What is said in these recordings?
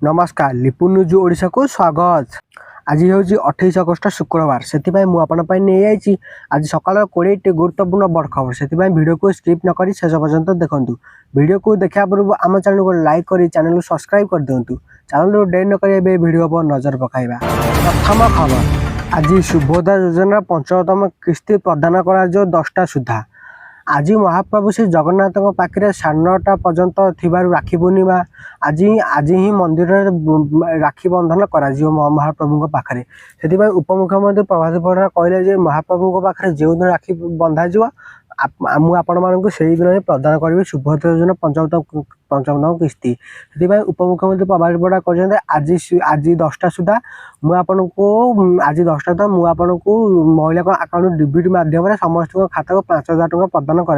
नमस्कार लिपु न्यूज ओडिशा को स्वागत। आज हूँ 28 अगस्ट शुक्रवार से मुझे आज सकाल 20 गुरुत्वपूर्ण बड़ खबर से वीडियो को स्किप न करी शेष पर्यंत देखूँ। वीडियो को देखा पूर्व आम चैनल को लाइक कर चैनल को सब्सक्राइब कर दिंतु। चैनल को डेर न कर वीडियो पर नजर पकाइबा। प्रथम खबर आज सुभद्रा योजना पंचमतम किस्ती प्रदान कर 10टा सुधा। आज महाप्रभु श्री जगन्नाथ पाखे 9:30 पर्यंत राखी पूर्णिमा आज ही मंदिर राखी बंधन कर महाप्रभु पाखे से उपमुख्यमंत्री प्रभात परिड़ा कहले महाप्रभु पाखे जो दिन राखी बंधा मुझे से दिन प्रदान करी सुभद्रा योजना पंचमतम किस्ती से उपमुख्यमंत्री प्रभात परिड़ा कहते आज 10टा सुधा आज 10टा सुधा मुझे महिला अकाउंट डिबिट माध्यम समस्त खाता को 5,000 टଙ୍କା प्रदान कर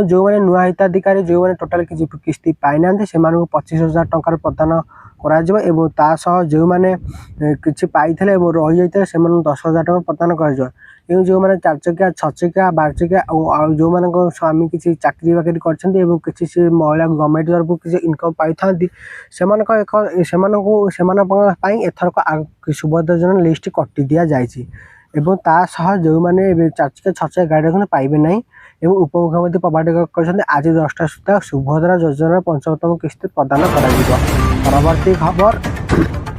जो मैंने नुआ हिताधिकारी जो मैंने टोटाल किस्ती पाई ना से 25,000 टଙ୍କା प्रदान कर जो मैंने किसी पाई रही जाते से 10,000 टଙ୍କା प्रदान कर जो मैंने 4 चकिया 6 चकिया 12 चकिया जो मान स्वामी किसी चाकरी बाकरी कर महिला गवर्नमेंट तरफ किसी इनकम पाई था एथरक सुभद्रा योजना लिस्ट कटि दि जाए जो मैंने 4 चकिया 6 चकिया गाड़ी रखते पाइबे ना। उपमुख्यमंत्री प्रभात कर आज 10टा सुधा सुभद्रा योजना पंचमतम किस्ती प्रदान कर। परवर्ती खबर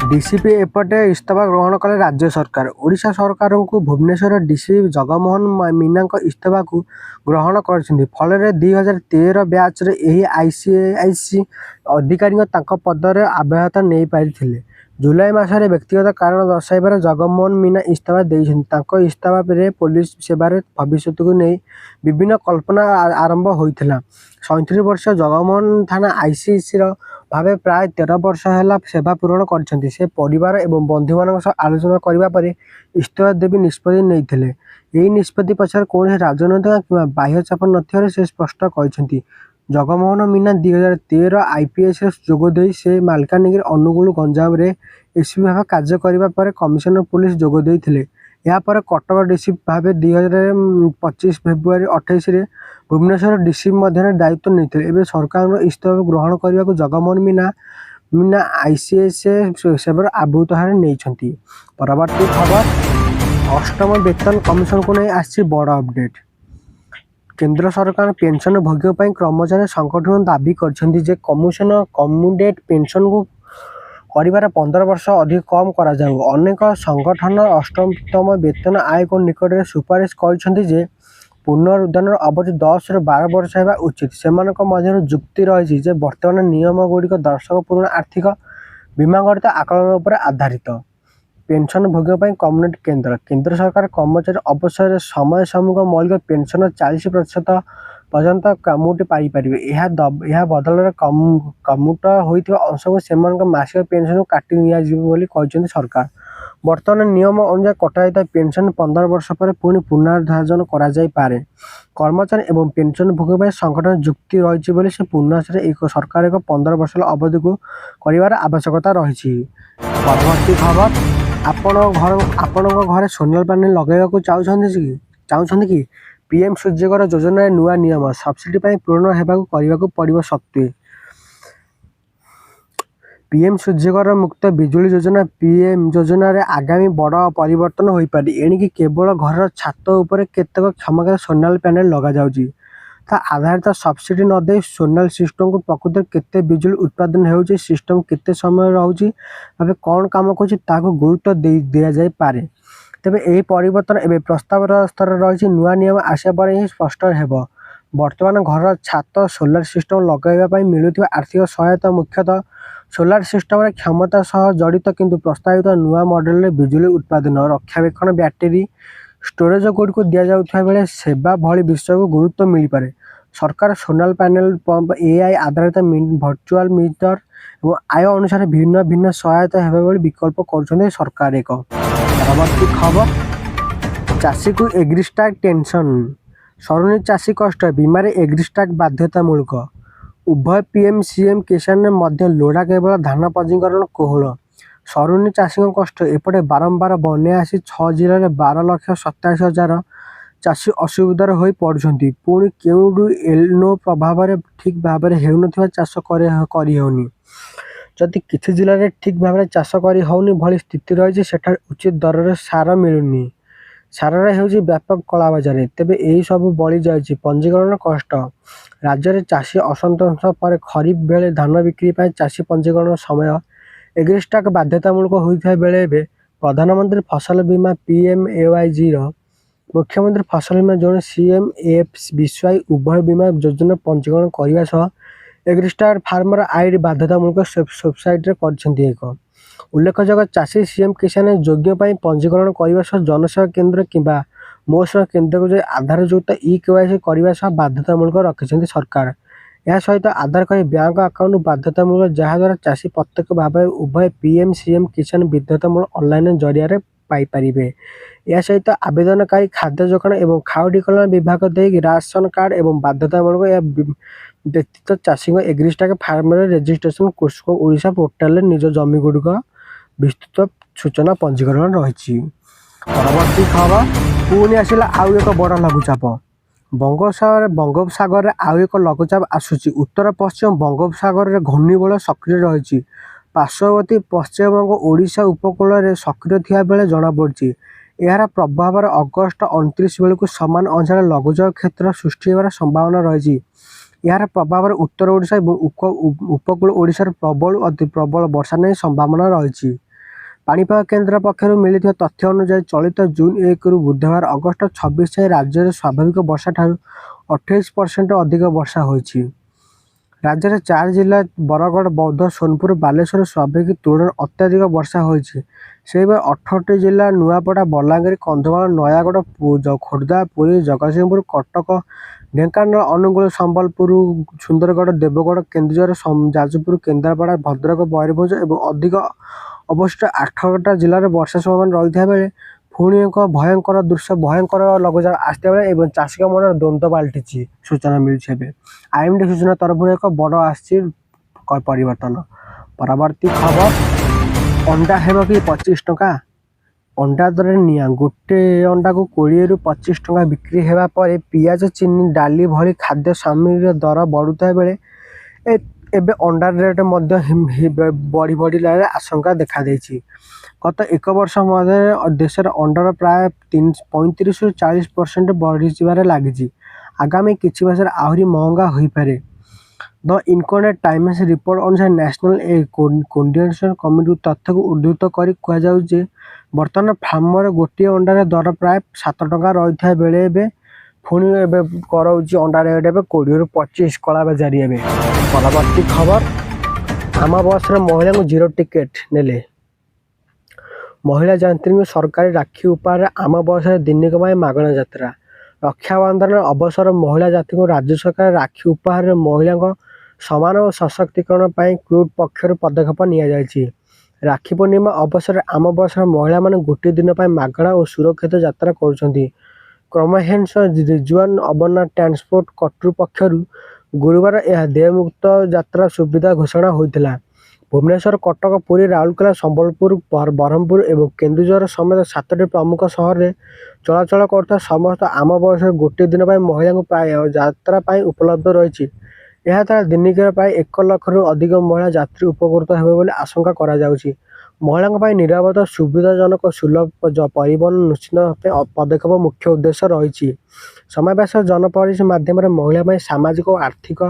डीसीपी एपटे इस्तीफा ग्रहण कले राज्य सरकार। ओडिशा सरकार को भुवनेश्वर डीसीपी जगमोहन मीना इस्तीफा को ग्रहण कर फल 2013 बैच आईसीआईसी अधिकारी पदर अव्याहत नहीं पारि। जुलाई मासरे व्यक्तिगत कारण दर्शाइबार जगमोहन मीना इस्तीफा देते। इस्तीफा पर पुलिस सेवार भविष्य को नहीं विभिन्न कल्पना आरंभ होता। 37 वर्ष जगमोहन थाना आईसीसी भाव प्राय 13 वर्ष है सेवा पूरण कर से परिवार एवं बंधु मान आलोचना करने पर इस्तीफा देवी निष्पत्ति नहीं। यही निष्पत्ति पछार कौन राजनैतिक कि बाह्य चाप न से स्पष्ट कहते। जगमोहन मीना 2013 आईपीएस जोगदे से मालकानगिरी अनुगुल गंजाम रे एसपी भाव कार्य करने पर कमिशनर पुलिस जोगदे। यापर कटक डीसीपी भाव 2025 फेब्रुआरी 28 भुवनेश्वर डीसीपी मध्य दायित्व नहीं। सरकार इस्तीफा ग्रहण करने को जगमोहन मीना आईसीएस सेवा आबूतहार नहीं। परवर्ती खबर अष्टम वेतन कमिशन को नहीं आसी बड़ अपडेट। केंद्र सरकार पेंशन भोग्य कर्मचारी संगठन दाबी कर कमिशन कम्युडेट पेंशन को कर 15 वर्ष अधिक कम करा जाऊ। अनेक संगठन अष्टम वेतन आयोग निकट में सुपारिश कर पुनरुद्धार अवधि 10 ରୁ 12 वर्ष होगा उचित। से जुक्ति रही बर्तमान नियम गुड़िक दर्शक पूर्ण आर्थिक बीमागत आकलन पर आधारित। पेंशन भोग्य कम्युनिटी केंद्र सरकार कर्मचारी अवसर समय सम्मुख मौलिक पेंशन 40% पर्यंत कम्युट पाइपर। यह बदल कम्युट होता अंश को से मासिक पेंशन काटि नि सरकार। बर्तमान नियम अनुसार कटाई पेंशन 15 वर्ष पर पुणी पुनर्धार्जन कर कर्मचारी एवं पेंशन भोग्य संगठन जुक्ति रही से पुनः एक सरकार एक 15 वर्ष अवधि को कर आवश्यकता रही। परवर्ती खबर आपण घर सोलर पैनल लगेगा चाहते कि पीएम सूर्यघर योजना नुआ नियम सब्सिडी पूर्ण होगा पड़ो सत्वे पीएम सूर्यघर मुक्त बिजुली योजना पीएम योजना रे आगामी बड़ परिवर्तन हो पारे। एणिकी केवल घर छात उपर केतक क्षमता सोलर पैनल लगा जाउची आधारित सब्सिडी नदे सोलर सिस्टम को प्रकृत केते बिजुली उत्पादन होउची सिस्टम केते समय रहउची भाव कौन काम कर गुरुत्व दि जाए पारे। तेबे यही परिवर्तन एवं प्रस्ताव स्तर रही नुआ नियम आसा पर ही स्पष्ट हो। वर्तमान घर छात सोलर सिस्टम लगाइबा मिलुथिबा आर्थिक सहायता मुख्यतः सोलर सिस्टम क्षमता सह जड़ित किंतु प्रस्तावित नुआ मॉडल बिजुली उत्पादन रक्षाबेक्षण बैटेरी स्टोरेज गुड़ को दि जाउथिबा बेले सेवा भली विषय को गुरुत्व मिल पारे। सरकार सोलर पैनल पंप एआई आधारित वर्चुअल मीटर और आय अनुसार भिन्न भिन्न सहायता होगा विकल्प कर सरकार। एक परवर्ती खबर चाषी को एग्रीस्टाक टेंशन सरुनी चाषी कष्ट बीमार एग्रीस्टाक बाध्यतामूलक। उभय पीएम सीएम किसान मध्य लोड़ा केवल धान पंजीकरण कोहल सरुनी चाषी कष्ट एपटे बारंबार बन्या आसी 6 जिले में 12,87,000 चाषी असुविधार हो पड़ुंट पुणी क्यों एलनो प्रभाव ठीक भाव में होनी चाष कर ଯଦି କିଛି ଜିଲ୍ଲାରେ ଠିକ୍ ଭାବରେ ଚାଷ କରି ହେଉନି ଭଳି ସ୍ଥିତି ରହିଛି, ସେଠାରେ ଉଚିତ ଦରରେ ସାର ମିଳୁନି। ସାରରେ ହେଉଛି ବ୍ୟାପକ କଳାବଜାରୀ। ତେବେ ଏହି ସବୁ ବଳି ଯାଉଛି ପଞ୍ଜୀକରଣ କଷ୍ଟ। ରାଜ୍ୟରେ ଚାଷୀ ଅସନ୍ତୋଷ ପରେ ଖରିଫ ବେଳେ ଧାନ ବିକ୍ରି ପାଇଁ ଚାଷୀ ପଞ୍ଜୀକରଣ ସମୟ ଏଗ୍ରିଷ୍ଟାକ୍ ବାଧ୍ୟତାମୂଳକ ହୋଇଥିବା ବେଳେ ଏବେ ପ୍ରଧାନମନ୍ତ୍ରୀ ଫସଲ ବୀମା PMAYGର ମୁଖ୍ୟମନ୍ତ୍ରୀ ଫସଲ ବୀମା ଯୋଜନା CMFBY ଉଭୟ ବୀମା ଯୋଜନା ପଞ୍ଜୀକରଣ କରିବା ସହ ଏଗ୍ରିଷ୍ଟାକ୍ ଫାର୍ମର ଆଇଡି ବାଧ୍ୟତାମୂଳକ ୱେବସାଇଟରେ କରିଛନ୍ତି। ଉଲ୍ଲେଖଯୋଗ୍ୟ, ଚାଷୀ CM କିଷାନ ଯୋଗ୍ୟ ପାଇଁ ପଞ୍ଜୀକରଣ କରିବା ସହ ଜନସେବା କେନ୍ଦ୍ର କିମ୍ବା ମୋ ସେବା କେନ୍ଦ୍ରକୁ ଯାଇ ଆଧାରଯୁକ୍ତ eKYC କରିବା ସହ ବାଧ୍ୟତାମୂଳକ ରଖିଛନ୍ତି ସରକାର। ଏହା ସହିତ ଆଧାର କରି ବ୍ୟାଙ୍କ ଆକାଉଣ୍ଟ ବାଧ୍ୟତାମୂଳକ, ଯାହାଦ୍ୱାରା ଚାଷୀ ପ୍ରତ୍ୟକ୍ଷ ଭାବେ ଉଭୟ PM CM କିଷାନ ବିଦ୍ୟୁତମୂଳକ ଅନଲାଇନ ଜରିଆରେ ପାଇପାରିବେ। ଏହା ସହିତ ଆବେଦନକାରୀ ଖାଦ୍ୟ ଯୋଗାଣ ଏବଂ ଖାଉଟି କଲ୍ୟାଣ ବିଭାଗ ଦେଇ ରାସନ କାର୍ଡ ଏବଂ ବାଧ୍ୟତାମୂଳକ। ଏହା ବ୍ୟତୀତ ଚାଷୀଙ୍କ ଏଗ୍ରିଷ୍ଟାକ୍ ଫାର୍ମରେ ରେଜିଷ୍ଟ୍ରେସନ କୃଷକ ଓଡ଼ିଶା ପୋର୍ଟାଲରେ ନିଜ ଜମିଗୁଡ଼ିକ ବିସ୍ତୃତ ସୂଚନା ପଞ୍ଜୀକରଣ ରହିଛି। ପରବର୍ତ୍ତୀ ଖବର, ପୁଣି ଆସିଲା ଆଉ ଏକ ବଡ଼ ଲଘୁଚାପ। ବଙ୍ଗୋପସାଗରରେ ଆଉ ଏକ ଲଘୁଚାପ ଆସୁଛି। ଉତ୍ତର ପଶ୍ଚିମ ବଙ୍ଗୋପସାଗରରେ ଘୂର୍ଣ୍ଣିବଳୟ ସକ୍ରିୟ ରହିଛି। ପାର୍ଶ୍ୱବର୍ତ୍ତୀ ପଶ୍ଚିମବଙ୍ଗ ଓଡ଼ିଶା ଉପକୂଳରେ ସକ୍ରିୟ ଥିବା ବେଳେ ଜଣାପଡ଼ିଛି। ଏହାର ପ୍ରଭାବରେ ଅଗଷ୍ଟ 29 ବେଳକୁ ସମାନ ଅଞ୍ଚଳରେ ଲଘୁଚାପ କ୍ଷେତ୍ର ସୃଷ୍ଟି ହେବାର ସମ୍ଭାବନା ରହିଛି। ଏହାର ପ୍ରଭାବରେ ଉତ୍ତର ଓଡ଼ିଶା ଏବଂ ଉପକୂଳ ଓଡ଼ିଶାର ପ୍ରବଳରୁ ଅତି ପ୍ରବଳ ବର୍ଷା ନେଇ ସମ୍ଭାବନା ରହିଛି। ପାଣିପାଗ କେନ୍ଦ୍ର ପକ୍ଷରୁ ମିଳିଥିବା ତଥ୍ୟ ଅନୁଯାୟୀ ଚଳିତ ଜୁନ୍ 1ରୁ ବୁଧବାର ଅଗଷ୍ଟ 26 ଯାଏଁ ରାଜ୍ୟରେ ସ୍ୱାଭାବିକ ବର୍ଷାଠାରୁ 28% ଅଧିକ ବର୍ଷା ହୋଇଛି। ରାଜ୍ୟରେ 4 ଜିଲ୍ଲା ବରଗଡ଼, ବୌଦ୍ଧ, ସୋନପୁର, ବାଲେଶ୍ୱର ସ୍ୱାଭାବିକ ତୁଳନାରେ ଅତ୍ୟଧିକ ବର୍ଷା ହୋଇଛି। ସେହିଭଳି 18ଟି ଜିଲ୍ଲା ନୂଆପଡ଼ା, ବଲାଙ୍ଗୀର, କନ୍ଧମାଳ, ନୟାଗଡ଼, ଖୋର୍ଦ୍ଧା, ପୁରୀ, ଜଗତସିଂହପୁର, କଟକ, ଢେଙ୍କାନାଳ, ଅନୁଗୁଳ, ସମ୍ବଲପୁର, ସୁନ୍ଦରଗଡ଼, ଦେବଗଡ଼, କେନ୍ଦୁଝର, ଯାଜପୁର, କେନ୍ଦ୍ରାପଡ଼ା, ଭଦ୍ରକ, ମୟୂରଭଞ୍ଜ ଏବଂ ଅଧିକ ଅବଶିଷ୍ଟ 8ଟା ଜିଲ୍ଲାରେ ବର୍ଷା ସମ୍ଭାବନା ରହିଥିବା ବେଳେ ପୁଣି ଏକ ଭୟଙ୍କର ଲଘୁଚାପ ଆସିଥିବା ବେଳେ ଏବଂ ଚାଷୀଙ୍କ ମନରେ ଦ୍ୱନ୍ଦ୍ୱ ପାଲଟିଛି ସୂଚନା ମିଳିଛି। ଏବେ IMD ସୂଚନା ତରଫରୁ ଏକ ବଡ଼ ଆସିଛି ପରିବର୍ତ୍ତନ। ପରବର୍ତ୍ତୀ ଖବର, ଅଣ୍ଡା ହେବ କି 25 ଟଙ୍କା? ଅଣ୍ଡା ଦରରେ ନିଆଁ। ଗୋଟେ ଅଣ୍ଡାକୁ 20ରୁ 25 ଟଙ୍କା ବିକ୍ରି ହେବା ପରେ ପିଆଜ, ଚିନି, ଡାଲି ଭଳି ଖାଦ୍ୟ ସାମଗ୍ରୀର ଦର ବଢ଼ୁଥିବା ବେଳେ ଏବେ ଅଣ୍ଡା ରେଟ୍ ମଧ୍ୟ ବଢ଼ିବାର ଆଶଙ୍କା ଦେଖାଦେଇଛି। ଗତ 1 ବର୍ଷ ମଧ୍ୟରେ ଦେଶରେ ଅଣ୍ଡାର ପ୍ରାୟ 35ରୁ 40% ବଢ଼ିଯିବାରେ ଲାଗିଛି। ଆଗାମୀ କିଛି ମାସରେ ଆହୁରି ମହଙ୍ଗା ହୋଇପାରେ। ଦ ଇକୋନୋମିକ୍ ଟାଇମ୍ସ ରିପୋର୍ଟ ଅନୁସାରେ ନ୍ୟାସନାଲ କୋର୍ଡିନେସନ କମିଟି ତଥ୍ୟକୁ ଉଦ୍ଧୃତ କରି କୁହାଯାଉଛି ଯେ ବର୍ତ୍ତମାନ ଫାର୍ମରେ ଗୋଟିଏ ଅଣ୍ଡାର ଦର ପ୍ରାୟ 7 ଟଙ୍କା ରହିଥିବା ବେଳେ ଏବେ କରାଉଛି ଅଣ୍ଡା ରେଟ୍ ଏବେ 20ରୁ 25 କଳାବଜାରୀ। ଏବେ ପରବର୍ତ୍ତୀ ଖବର, ଆମ ବସ୍ରେ ମହିଳାଙ୍କୁ 0 ଟିକେଟ୍ ନେଲେ। ମହିଳା ଯାତ୍ରୀଙ୍କୁ ସରକାରୀ ରାକ୍ଷୀ ଉପହାରରେ ଆମ ବସ୍ରେ ଦିନିକ ପାଇଁ ମାଗଣା ଯାତ୍ରା। ରକ୍ଷାବନ୍ଧନର ଅବସରରେ ମହିଳା ଯାତ୍ରୀଙ୍କୁ ରାଜ୍ୟ ସରକାର ରାକ୍ଷୀ ଉପହାରରେ ମହିଳାଙ୍କ ସମାନ ଓ ସଶକ୍ତିକରଣ ପାଇଁ କ୍ରୁଟ୍ ପକ୍ଷରୁ ପଦକ୍ଷେପ ନିଆଯାଇଛି। ରାକ୍ଷୀ ପୂର୍ଣ୍ଣିମା ଅବସରରେ ଆମ ବସ୍ର ମହିଳାମାନେ ଗୋଟିଏ ଦିନ ପାଇଁ ମାଗଣା ଓ ସୁରକ୍ଷିତ ଯାତ୍ରା କରୁଛନ୍ତି। କମ୍ପ୍ରେହେନ୍ସିଭ୍ ରିଜ୍ୟୁଆଲ୍ ଅମରନାଥ ଟ୍ରାନ୍ସପୋର୍ଟ କର୍ତ୍ତୃପକ୍ଷରୁ ଗୁରୁବାର ଏହା ଦେୟମୁକ୍ତ ଯାତ୍ରା ସୁବିଧା ଘୋଷଣା ହୋଇଥିଲା। ଭୁବନେଶ୍ୱର, କଟକ, ପୁରୀ, ରାଉରକେଲା, ସମ୍ବଲପୁର, ବ୍ରହ୍ମପୁର ଏବଂ କେନ୍ଦୁଝର ସମେତ 7ଟି ପ୍ରମୁଖ ସହରରେ ଚଳାଚଳ କରୁଥିବା ସମସ୍ତ ଆମ ବସ୍ରେ ଗୋଟିଏ ଦିନ ପାଇଁ ମହିଳାଙ୍କୁ ପ୍ରାୟ ଯାତ୍ରା ପାଇଁ ଉପଲବ୍ଧ ରହିଛି। ଏହାଦ୍ୱାରା ଦିନିକରେ ପ୍ରାୟ 1 ଲକ୍ଷରୁ ଅଧିକ ମହିଳା ଯାତ୍ରୀ ଉପକୃତ ହେବେ ବୋଲି ଆଶଙ୍କା କରାଯାଉଛି। ମହିଳାଙ୍କ ପାଇଁ ନିରାପଦ, ସୁବିଧାଜନକ ଓ ସୁଲଭ ପରିବହନ ନିଶ୍ଚିତ ପାଇଁ ପଦକ୍ଷେପ ମୁଖ୍ୟ ଉଦ୍ଦେଶ୍ୟ ରହିଛି। ସମାବେଶ ଜନପରିଚୟ ମାଧ୍ୟମରେ ମହିଳା ପାଇଁ ସାମାଜିକ ଓ ଆର୍ଥିକ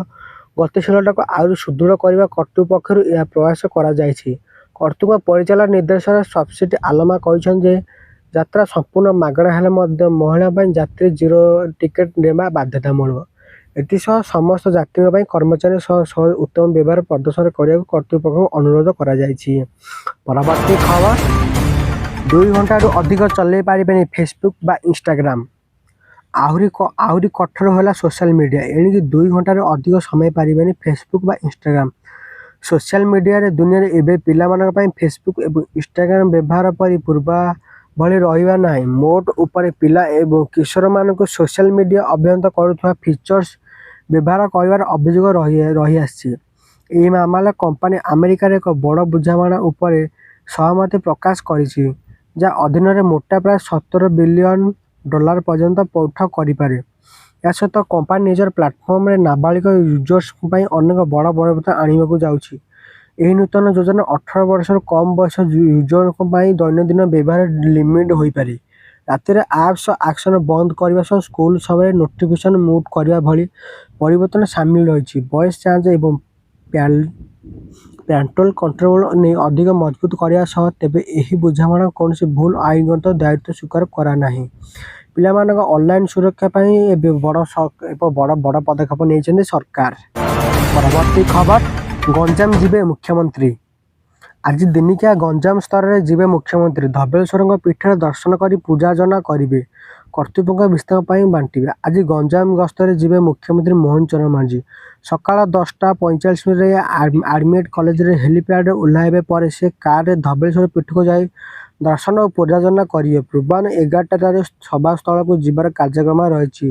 ଗତିଶୀଳତାକୁ ଆହୁରି ସୁଦୃଢ଼ କରିବା କର୍ତ୍ତୃପକ୍ଷରୁ ଏହା ପ୍ରୟାସ କରାଯାଇଛି। କର୍ତ୍ତୃପକ୍ଷ ପରିଚାଳନା ନିର୍ଦ୍ଦେଶକ ସବ୍ସିଟି ଆଲମା କହିଛନ୍ତି ଯେ ଯାତ୍ରା ସମ୍ପୂର୍ଣ୍ଣ ମାଗଣା ହେଲେ ମଧ୍ୟ ମହିଳା ପାଇଁ ଯାତ୍ରୀ 0 ଟିକେଟ୍ ନେବା ବାଧ୍ୟତାମୂଳକ। ଏଥିସହ ସମସ୍ତ ଯାତ୍ରୀଙ୍କ ପାଇଁ କର୍ମଚାରୀଙ୍କ ସହ ଉତ୍ତମ ବ୍ୟବହାର ପ୍ରଦର୍ଶନ କରିବାକୁ କର୍ତ୍ତୃପକ୍ଷଙ୍କୁ ଅନୁରୋଧ କରାଯାଇଛି। ପରବର୍ତ୍ତୀ ଖବର, 2 ଘଣ୍ଟାରୁ ଅଧିକ ଚଲାଇ ପାରିବେନି ଫେସବୁକ୍ ବା ଇନଷ୍ଟାଗ୍ରାମ। ଆହୁରି କଠୋର ହେଲା ସୋସିଆଲ ମିଡ଼ିଆ। ଏଣିକି 2 ଘଣ୍ଟାରୁ ଅଧିକ ସମୟ ପାରିବେନି ଫେସବୁକ୍ ବା ଇନଷ୍ଟାଗ୍ରାମ। ସୋସିଆଲ ମିଡ଼ିଆରେ ଦୁନିଆରେ ଏବେ ପିଲାମାନଙ୍କ ପାଇଁ ଫେସବୁକ୍ ଏବଂ ଇନଷ୍ଟାଗ୍ରାମ ବ୍ୟବହାର ପୂର୍ବ ଭଳି ରହିବା ନାହିଁ। ମୋଟ ଉପରେ ପିଲା ଏବଂ କିଶୋରମାନଙ୍କୁ ସୋସିଆଲ ମିଡ଼ିଆ ଅବହତ କରୁଥିବା ଫିଚର୍ସ ବ୍ୟବହାର କରିବାର ଅଭିଯୋଗ ରହିଆସିଛି। ଏହି ମାମଲାରେ କମ୍ପାନୀ ଆମେରିକାର ଏକ ବଡ଼ ବୁଝାମଣା ଉପରେ ସହମତି ପ୍ରକାଶ କରିଛି, ଯାହା ଅଧୀନରେ ମୋଟା ପ୍ରାୟ $17 ବିଲିୟନ ପର୍ଯ୍ୟନ୍ତ ପୈଠ କରିପାରେ। ଏହା ସହିତ କମ୍ପାନୀ ନିଜର ପ୍ଲାଟଫର୍ମରେ ନାବାଳିକ ୟୁଜର୍ସଙ୍କ ପାଇଁ ଅନେକ ବଡ଼ ପରିବର୍ତ୍ତନ ଆଣିବାକୁ ଯାଉଛି, ଏହି ନୂତନ ଯୋଜନା 18 ବର୍ଷରୁ କମ୍ ବୟସ ୟୁଜରଙ୍କ ପାଇଁ ଦୈନନ୍ଦିନ ବ୍ୟବହାର ଲିମିଟ୍ ହୋଇପାରେ। ରାତିରେ ଆପ୍ସ ଆକ୍ସନ ବନ୍ଦ କରିବା ସହ ସ୍କୁଲ ସମୟରେ ନୋଟିଫିକେସନ୍ ମ୍ୟୁଟ୍ କରିବା ଭଳି ପରିବର୍ତ୍ତନ ସାମିଲ ରହିଛି। ଭଏସ୍ ଯାଞ୍ଚ ଏବଂ ପ୍ୟାରେଣ୍ଟାଲ୍ କଣ୍ଟ୍ରୋଲ ନେଇ ଅଧିକ ମଜବୁତ କରିବା ସହ ତେବେ ଏହି ବୁଝାମଣା କୌଣସି ଭୁଲ ଆଇନଗତ ଦାୟିତ୍ୱ ସ୍ୱୀକାର କରା ନାହିଁ। ପିଲାମାନଙ୍କ ଅନଲାଇନ୍ ସୁରକ୍ଷା ପାଇଁ ଏବେ ବଡ଼ ପଦକ୍ଷେପ ନେଇଛନ୍ତି ସରକାର। ପରବର୍ତ୍ତୀ ଖବର, ଗଞ୍ଜାମ ଯିବେ ମୁଖ୍ୟମନ୍ତ୍ରୀ। ଆଜି ଦିନିକିଆ ଗଞ୍ଜାମ ସ୍ତରରେ ଯିବେ ମୁଖ୍ୟମନ୍ତ୍ରୀ। ଧବଳେଶ୍ୱରଙ୍କ ପୀଠରେ ଦର୍ଶନ କରି ପୂଜାର୍ଚ୍ଚନା କରିବେ। କର୍ତ୍ତୃପକ୍ଷ ବିସ୍ତାର ପାଇଁ ବାଣ୍ଟିବେ। ଆଜି ଗଞ୍ଜାମ ଗସ୍ତରେ ଯିବେ ମୁଖ୍ୟମନ୍ତ୍ରୀ ମୋହନ ଚରଣ ମାଝୀ। ସକାଳ 10:45ରେ ଆର୍ମିଏଡ୍ କଲେଜରେ ହେଲିପ୍ୟାଡ୍ରେ ଓହ୍ଲାଇବା ପରେ ସେ କାର୍ରେ ଧବଳେଶ୍ୱର ପୀଠକୁ ଯାଇ ଦର୍ଶନ ଓ ପୂଜାର୍ଚ୍ଚନା କରିବେ। ପୂର୍ବାହ୍ନ 11ଟାରେ ସଭାସ୍ଥଳକୁ ଯିବାର କାର୍ଯ୍ୟକ୍ରମ ରହିଛି।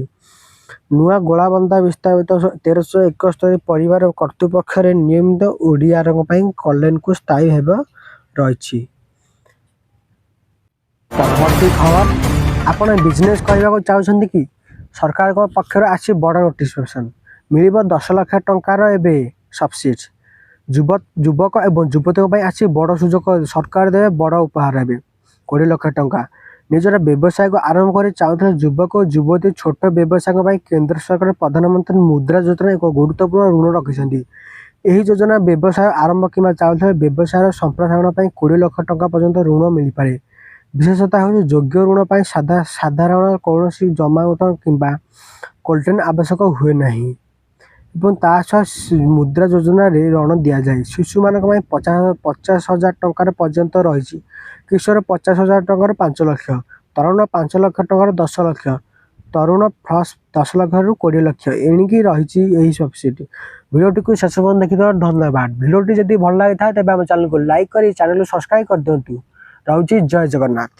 ନୂଆ ଗୋଳାବନ୍ଦା ବିସ୍ତାରିତ 1371 ପରିବାର କର୍ତ୍ତୃପକ୍ଷରେ ନିୟମିତ ଓଡ଼ିଆଙ୍କ ପାଇଁ କଲ୍ୟାଣକୁ ସ୍ଥାୟୀ ହେବ ରହିଛି। ପରବର୍ତ୍ତୀ ଖବର, ଆପଣ ବିଜନେସ୍ କରିବାକୁ ଚାହୁଁଛନ୍ତି କି? ସରକାରଙ୍କ ପକ୍ଷରୁ ଆସିଛି ବଡ଼ ନୋଟିଫିକେସନ୍। ମିଳିବ 10 ଲକ୍ଷ ଟଙ୍କାର ଏବେ ସବସିଡି। ଯୁବକ ଏବଂ ଯୁବତୀଙ୍କ ପାଇଁ ଆସିଛି ବଡ଼ ସୁଯୋଗ। ସରକାର ଦେବେ ବଡ଼ ଉପହାର ଏବେ 20 ଲକ୍ଷ ଟଙ୍କା। ନିଜର ବ୍ୟବସାୟକୁ ଆରମ୍ଭ କରି ଚାହୁଁଥିବା ଯୁବକ ଓ ଯୁବତୀ ଛୋଟ ବ୍ୟବସାୟଙ୍କ ପାଇଁ କେନ୍ଦ୍ର ସରକାର ପ୍ରଧାନମନ୍ତ୍ରୀ ମୁଦ୍ରା ଯୋଜନା ଏକ ଗୁରୁତ୍ୱପୂର୍ଣ୍ଣ ଋଣ ରଖିଛନ୍ତି। ଏହି ଯୋଜନା ବ୍ୟବସାୟ ଆରମ୍ଭ କିମ୍ବା ଚାହୁଁଥିବା ବ୍ୟବସାୟର ସମ୍ପ୍ରସାରଣ ପାଇଁ 20 ଲକ୍ଷ ଟଙ୍କା ପର୍ଯ୍ୟନ୍ତ ଋଣ ମିଳିପାରେ। ବିଶେଷତା ହେଉଛି ଯୋଗ୍ୟ ଋଣ ପାଇଁ ସାଧାରଣ କୌଣସି ଜମାନତ କିମ୍ବା କୋଲ୍ୟାଟରାଲ୍ ଆବଶ୍ୟକ ହୁଏ ନାହିଁ ଏବଂ ତା ସହ ମୁଦ୍ରା ଯୋଜନାରେ ଋଣ ଦିଆଯାଏ। ଶିଶୁମାନଙ୍କ ପାଇଁ 50,000 ଟଙ୍କାର ପର୍ଯ୍ୟନ୍ତ ରହିଛି। କିଶୋର 50,000 ଟଙ୍କାର 5 ଲକ୍ଷ, ତରୁଣ 5 ଲକ୍ଷ ଟଙ୍କାର 10 ଲକ୍ଷ, ତରୁଣ ପ୍ଲସ୍ 10 ଲକ୍ଷରୁ 20 ଲକ୍ଷ ଏଣିକି ରହିଛି ଏହି ସବସିଡି। ଭିଡ଼ିଓଟିକୁ ଶେଷ ପର୍ଯ୍ୟନ୍ତ ଦେଖିଥିବାରୁ ଧନ୍ୟବାଦ। ଭିଡ଼ିଓଟି ଯଦି ଭଲ ଲାଗିଥାଏ ତେବେ ଆମ ଚ୍ୟାନେଲକୁ ଲାଇକ୍ କରି ଚ୍ୟାନେଲକୁ ସବସ୍କ୍ରାଇବ୍ କରିଦିଅନ୍ତୁ। ରହୁଛି, ଜୟ ଜଗନ୍ନାଥ।